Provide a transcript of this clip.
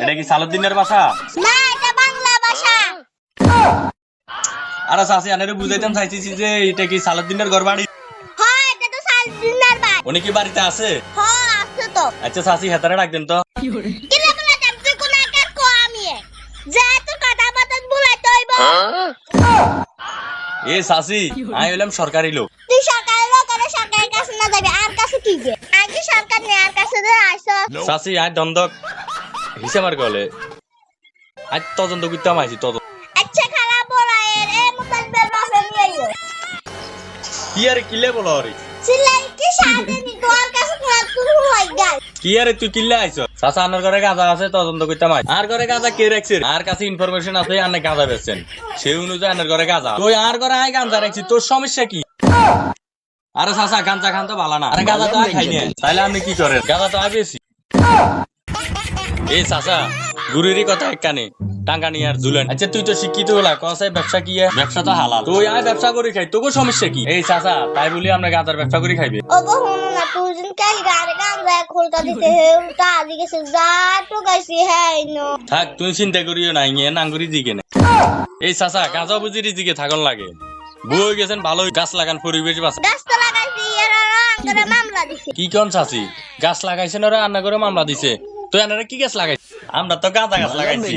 এটা কি সালাউদ্দিনের বাসা? না, এটা বাংলা ভাষা। আরে চাচি আনারে বুঝাইতাম চাইছি যে এটা কি সালাউদ্দিনের ঘর বাড়ি? হ্যাঁ, এটা তো সালদিনার বাড়ি। উনি কি বাড়িতে আছে? হ্যাঁ, আছে তো। আচ্ছা চাচি হেতারে ডাক দেন তো। কিরে বলে তুই কোন একার কো আমি যে তুই কথা বাতন বলাইতে হইব। এ চাচি আমি হইলাম সরকারি লোক। তুই সরকারের লোক আর সরকারের কাছে না যাবি, আর কাছে কি গে? আগে সরকার নে আর কাছে দে আইছো। চাচি আই দন্দক হিসেব আর গলে আজ তদন্ত করতে আইছি তদন্ত। আচ্ছা খারাপ বলা এ মুতালবের বাসা নিয়ে আইও। কি আরে কিলে বলো রে? সিলাই কি সাথে নি তোর কাছে কোন তুই হই গাল। কি আরে তুই কিল্লা আইছো? চাচা আনার ঘরে গাঁজা আছে তদন্ত করতে আই। আর ঘরে গাঁজা কে রাখছে? আর কাছে ইনফরমেশন আছে আনে গাঁজা বেচছেন। সেই অনুযায়ী আনার ঘরে গাঁজা। তুই আর ঘরে আই গাঁজা রাখছি, তোর সমস্যা কি? আরে চাচা গাঁজা খান তো ভালো না। আরে গাঁজা তো খাই না। তাইলে আপনি কি করেন? গাঁজা তো বেশি। এই চাচা গুরুরি কথা কানে টাঙ্গা নিয়ে আর ঝুলেন। আচ্ছা তুই তো শিক্ষিত হলা কসাই ব্যবসা কি? ব্যবসা তো হালাল। তুই আয় ব্যবসা করে খাই, তোকে সমস্যা কি? এই চাচা তাই বলি আমরা গাঁজার ব্যবসা করে খাইবে। ও গো হুন না তুই দিন কাল গারে গান যায় খোলতা দিতে হে উল্টা আদিকে সে যা তো গাইছি হ্যাঁ নো। থাক তুই চিন্তা করিও না, ইয়ে নাঙ্গুরি দিকে না। এই চাচা গাঁজা বুঝিরি দিকে থাকন লাগে। বই গেছেন ভালোই গাছ লাগান পরিবেশ বাঁচা। গাছ তো লাগাইছি এর আঙ্গরে মামলা দিছে। কি কোন চাচি গাছ লাগাইছেন ওরা রান্না করে মামলা দিছে? তুই আনারা কি গাছ লাগাইছিস? আমরা তো গাঁজা গাছ লাগাইছি।